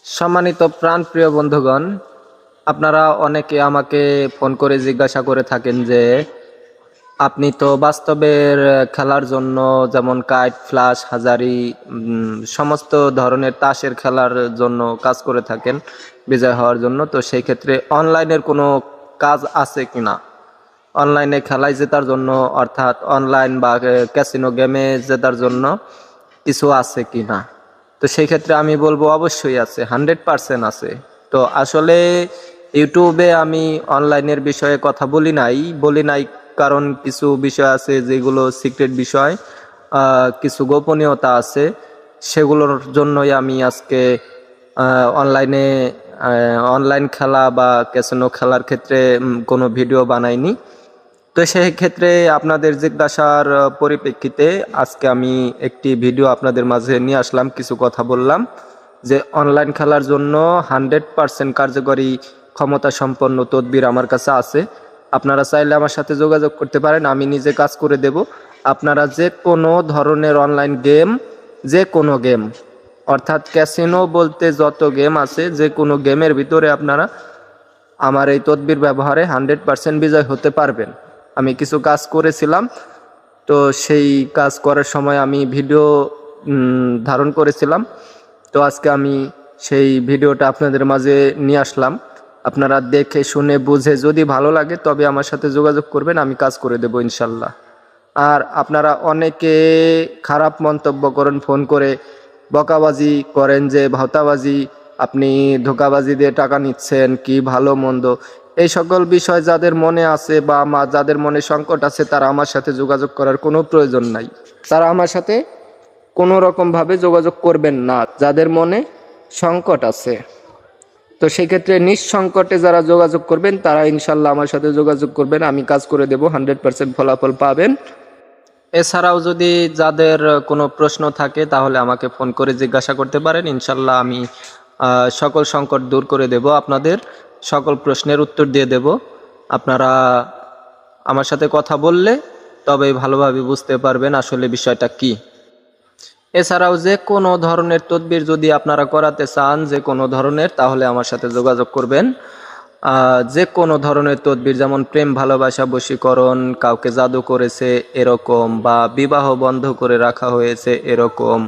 সম্মানিত প্রাণপ্রিয় বন্ধুগণ, আপনারা অনেকে আমাকে ফোন করে জিজ্ঞাসা করে থাকেন যে আপনি তো বাস্তবের খেলার জন্য যেমন কাইট, ফ্লাশ, হাজারি সমস্ত ধরনের তাসের খেলার জন্য কাজ করে থাকেন বিজয় হওয়ার জন্য। তো সেই ক্ষেত্রে অনলাইনের কোনো কাজ আছে কিনা, অনলাইনে খেলায় জেতার জন্য অর্থাৎ অনলাইন বা ক্যাসিনো গেমে জেতার জন্য কিছু আছে কিনা। তো সেই ক্ষেত্রে আমি বলবো অবশ্যই আছে, 100% আছে। তো আসলে ইউটিউবে আমি অনলাইনের বিষয়ে কথা বলি নাই কারণ কিছু বিষয় আছে যেগুলো সিক্রেট বিষয়, কিছু গোপনীয়তা আছে, সেগুলোর জন্যই আমি আজকে অনলাইন খেলা বা ক্যাসিনো খেলার ক্ষেত্রে কোনো ভিডিও বানাইনি। তো সেই ক্ষেত্রে আপনাদের জিজ্ঞাসার পরিপ্রেক্ষিতে আজকে আমি একটি ভিডিও আপনাদের মাঝে নিয়ে আসলাম, কিছু কথা বললাম যে অনলাইন খেলার জন্য 100% কার্যকরী ক্ষমতা সম্পন্ন তদবির আমার কাছে আছে। আপনারা চাইলে আমার সাথে যোগাযোগ করতে পারেন, আমি নিজে কাজ করে দেব। আপনারা যে কোনো ধরনের অনলাইন গেম, যে কোনো গেম অর্থাৎ ক্যাসিনো বলতে যত গেম আছে, যে কোনো গেমের ভিতরে আপনারা আমার এই তদবির ব্যবহারে 100% বিজয় হতে পারবেন। আমি কিছু কাজ করেছিলাম, তো সেই কাজ করার সময় আমি ভিডিও ধারণ করেছিলাম। তো আজকে আমি সেই ভিডিওটা আপনাদের মাঝে নিয়ে আসলাম। আপনারা দেখে শুনে বুঝে যদি ভালো লাগে তবে আমার সাথে যোগাযোগ করবেন, আমি কাজ করে দেব ইনশাল্লাহ। আর আপনারা অনেকে খারাপ মন্তব্য করেন, ফোন করে বকাবাজি করেন যে ভাওতাবাজি, আপনি ধোঁকাবাজি দিয়ে টাকা নিচ্ছেন, কি ভালো মন্দ। এই সকল বিষয় যাদের মনে আছে বা যাদের মনে সংকট আছে তারা আমার সাথে যোগাযোগ করার কোনো প্রয়োজন নাই। তারা আমার সাথে কোনো রকমভাবে যোগাযোগ করবেন না যাদের মনে সংকট আছে। তো সেক্ষেত্রে নিঃসংকটে যারা যোগাযোগ করবেন তারা ইনশাল্লাহ আমার সাথে যোগাযোগ করবেন, আমি কাজ করে দেব, 100% ফলাফল পাবেন। এছাড়াও যদি যাদের কোনো প্রশ্ন থাকে তাহলে আমাকে ফোন করে জিজ্ঞাসা করতে পারেন, ইনশাল্লাহ আমি সকল সংকট দূর করে দেব, আপনাদের সকল প্রশ্নের উত্তর দিয়ে দেব। আপনারা আমার সাথে কথা বললে তবেই ভালোভাবে বুঝতে পারবেন আসলে বিষয়টা কি। এছাড়াও যে কোনো ধরনের তদবির যদি আপনারা করাতে চান, যে কোনো ধরনের, তাহলে আমার সাথে যোগাযোগ করবেন। যে কোনো ধরনের তদবির, যেমন প্রেম, ভালোবাসা, বশীকরণ, কাউকে জাদু করেছে এরকম, বা বিবাহ বন্ধ করে রাখা হয়েছে এরকম,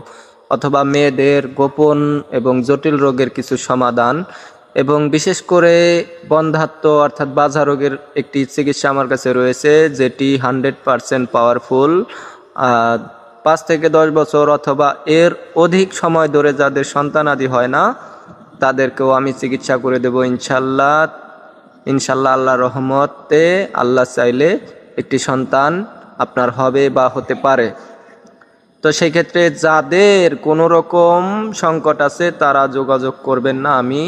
অথবা মেয়েদের গোপন এবং জটিল রোগের কিছু সমাধান, এবং বিশেষ করে বন্ধ্যাত্ব অর্থাৎ বাজা রোগের একটি চিকিৎসা আমার কাছে রয়েছে যেটি 100% পাওয়ারফুল। 5 থেকে 10 বছর অথবা এর অধিক সময় ধরে যাদের সন্তানাদি হয় না তাদেরকেও আমি চিকিৎসা করে দেব ইনশাল্লাহ। আল্লাহর রহমতে, আল্লাহ চাইলে একটি সন্তান আপনার হবে বা হতে পারে। তো সেই ক্ষেত্রে যাদের কোনো রকম সংকট আছে তারা যোগাযোগ করবেন না। আমি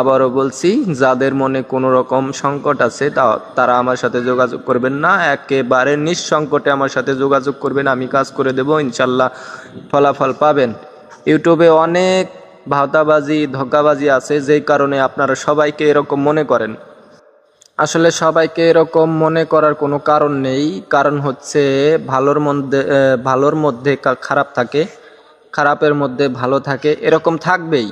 আবারও বলছি, যাদের মনে কোনো রকম সংকট আছে তারা আমার সাথে যোগাযোগ করবেন না, একেবারে নিঃসংকটে আমার সাথে যোগাযোগ করবেন, আমি কাজ করে দেব ইনশাল্লাহ, ফলাফল পাবেন। ইউটিউবে অনেক ভাওতাবাজি, ধোঁকাবাজি আছে, যেই কারণে আপনারা সবাইকে এরকম মনে করেন। আসলে সবাইকে এরকম মনে করার কোনো কারণ নেই, কারণ হচ্ছে ভালোর মধ্যে খারাপ থাকে, খারাপের মধ্যে ভালো থাকে, এরকম থাকবেই।